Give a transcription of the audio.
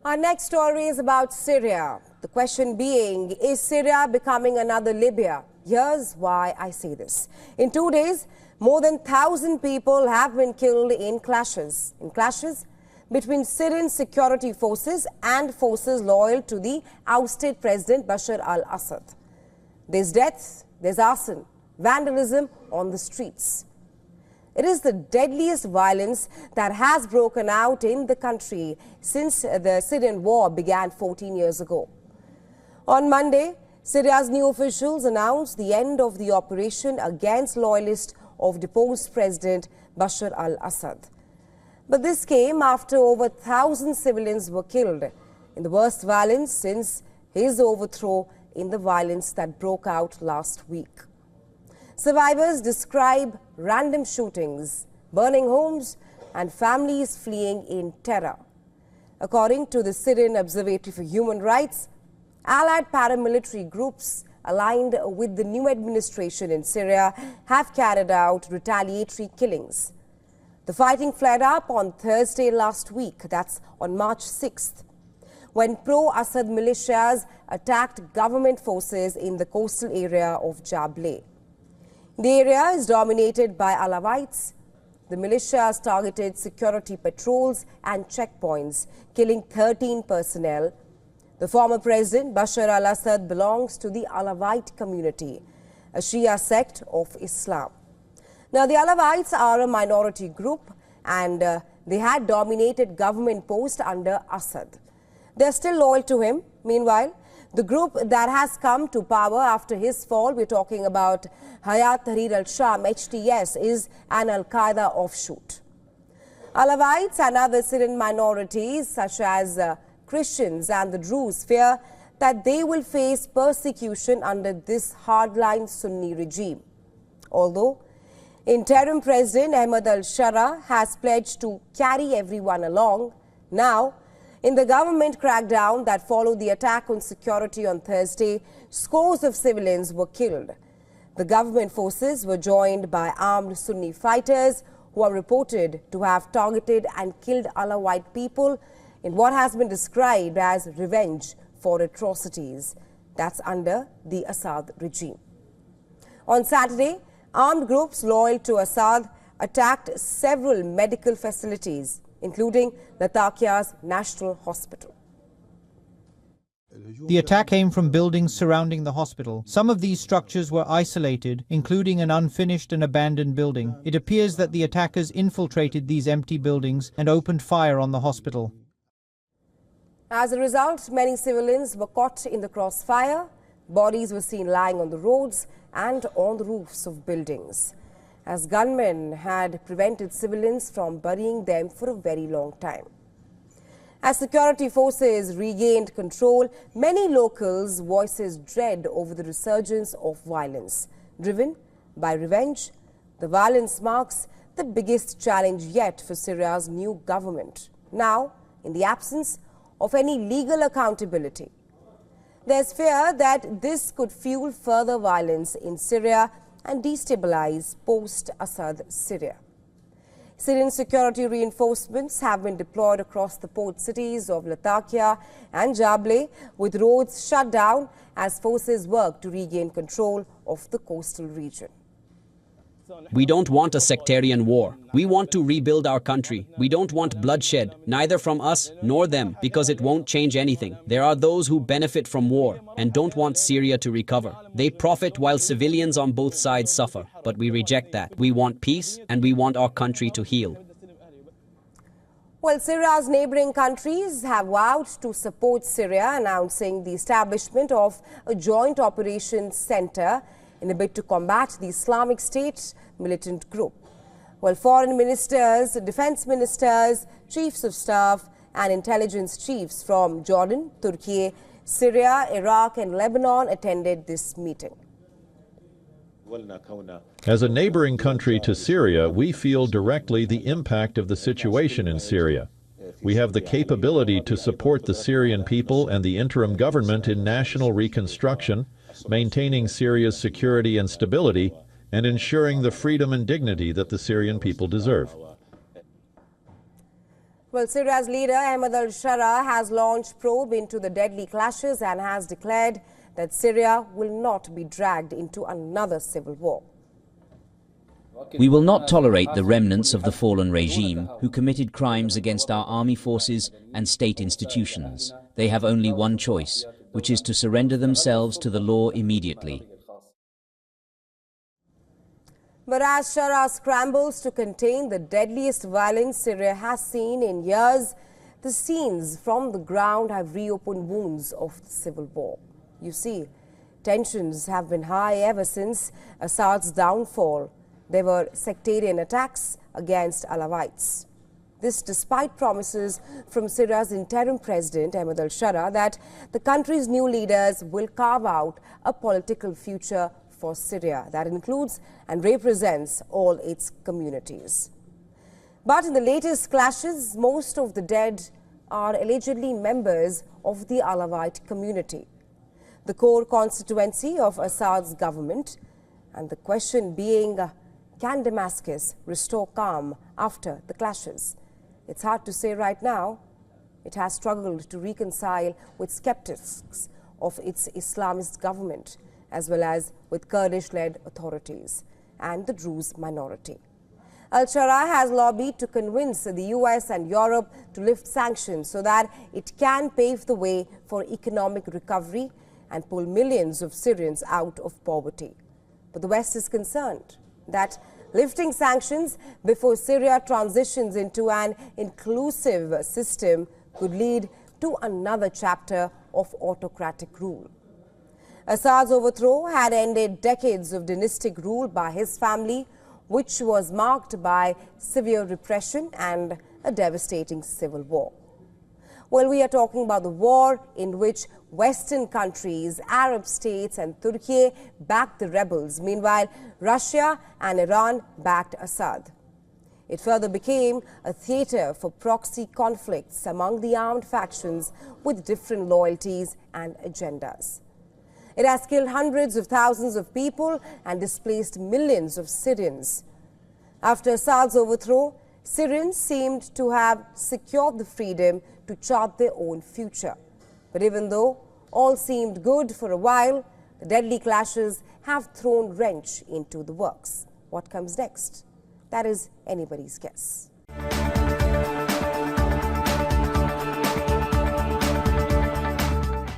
Our next story is about Syria. The question being, is Syria becoming another Libya? Here's why I say this. In 2 days, more than 1,000 people have been killed in clashes between Syrian security forces and forces loyal to the ousted President Bashar al-Assad. There's death, there's arson, vandalism on the streets. It is the deadliest violence that has broken out in the country since the Syrian war began 14 years ago. On Monday, Syria's new officials announced the end of the operation against loyalists of deposed President Bashar al-Assad. But this came after over 1,000 civilians were killed in the worst violence since his overthrow in the violence that broke out last week. Survivors describe random shootings, burning homes, and families fleeing in terror. According to the Syrian Observatory for Human Rights, allied paramilitary groups aligned with the new administration in Syria have carried out retaliatory killings. The fighting flared up on Thursday last week, that's on March 6th, when pro-Assad militias attacked government forces in the coastal area of Jableh. The area is dominated by Alawites. The militias targeted security patrols and checkpoints, killing 13 personnel. The former president, Bashar al-Assad, belongs to the Alawite community, a Shia sect of Islam. Now, the Alawites are a minority group and they had dominated government posts under Assad. They're still loyal to him. Meanwhile, the group that has come to power after his fall, we're talking about Hayat Tahrir al-Sham, HTS, is an al-Qaeda offshoot. Alawites and other Syrian minorities, such as Christians and the Druze, fear that they will face persecution under this hardline Sunni regime. Although interim President Ahmad al-Shara has pledged to carry everyone along, now, in the government crackdown that followed the attack on security on Thursday, scores of civilians were killed. The government forces were joined by armed Sunni fighters who are reported to have targeted and killed Alawite people in what has been described as revenge for atrocities. That's under the Assad regime. On Saturday, armed groups loyal to Assad attacked several medical facilities, including Latakia's National Hospital. The attack came from buildings surrounding the hospital. Some of these structures were isolated, including an unfinished and abandoned building. It appears that the attackers infiltrated these empty buildings and opened fire on the hospital. As a result, many civilians were caught in the crossfire. Bodies were seen lying on the roads and on the roofs of buildings, as gunmen had prevented civilians from burying them for a very long time. As security forces regained control, many locals voiced dread over the resurgence of violence. Driven by revenge, the violence marks the biggest challenge yet for Syria's new government, now in the absence of any legal accountability. There's fear that this could fuel further violence in Syria and destabilize post-Assad Syria. Syrian security reinforcements have been deployed across the port cities of Latakia and Jableh, with roads shut down as forces work to regain control of the coastal region. We don't want a sectarian war. We want to rebuild our country. We don't want bloodshed, neither from us nor them, because it won't change anything. There are those who benefit from war and don't want Syria to recover. They profit while civilians on both sides suffer. But we reject that. We want peace and we want our country to heal. Well, Syria's neighboring countries have vowed to support Syria, announcing the establishment of a joint operations center in a bid to combat the Islamic State militant group. Well, foreign ministers, defense ministers, chiefs of staff and intelligence chiefs from Jordan, Turkey, Syria, Iraq and Lebanon attended this meeting. As a neighboring country to Syria, we feel directly the impact of the situation in Syria. We have the capability to support the Syrian people and the interim government in national reconstruction, maintaining Syria's security and stability, and ensuring the freedom and dignity that the Syrian people deserve. Well, Syria's leader Ahmed al-Shara has launched probe into the deadly clashes and has declared that Syria will not be dragged into another civil war. We will not tolerate the remnants of the fallen regime who committed crimes against our army forces and state institutions. They have only one choice, which is to surrender themselves to the law immediately. But as Shara scrambles to contain the deadliest violence Syria has seen in years, the scenes from the ground have reopened wounds of the civil war. You see, tensions have been high ever since Assad's downfall. There were sectarian attacks against Alawites. This despite promises from Syria's interim president, Ahmed al-Shara, that the country's new leaders will carve out a political future for Syria that includes and represents all its communities. But in the latest clashes, most of the dead are allegedly members of the Alawite community, the core constituency of Assad's government, and the question being, can Damascus restore calm after the clashes? It's hard to say right now. It has struggled to reconcile with skeptics of its Islamist government, as well as with Kurdish-led authorities and the Druze minority. Al-Shara has lobbied to convince the US and Europe to lift sanctions so that it can pave the way for economic recovery and pull millions of Syrians out of poverty. But the West is concerned that lifting sanctions before Syria transitions into an inclusive system could lead to another chapter of autocratic rule. Assad's overthrow had ended decades of dynastic rule by his family, which was marked by severe repression and a devastating civil war. Well, we are talking about the war in which Western countries, Arab states and Turkey backed the rebels. Meanwhile, Russia and Iran backed Assad. It further became a theater for proxy conflicts among the armed factions with different loyalties and agendas. It has killed hundreds of thousands of people and displaced millions of Syrians. After Assad's overthrow, Syrians seemed to have secured the freedom to chart their own future. But even though all seemed good for a while, the deadly clashes have thrown wrench into the works. What comes next? That is anybody's guess.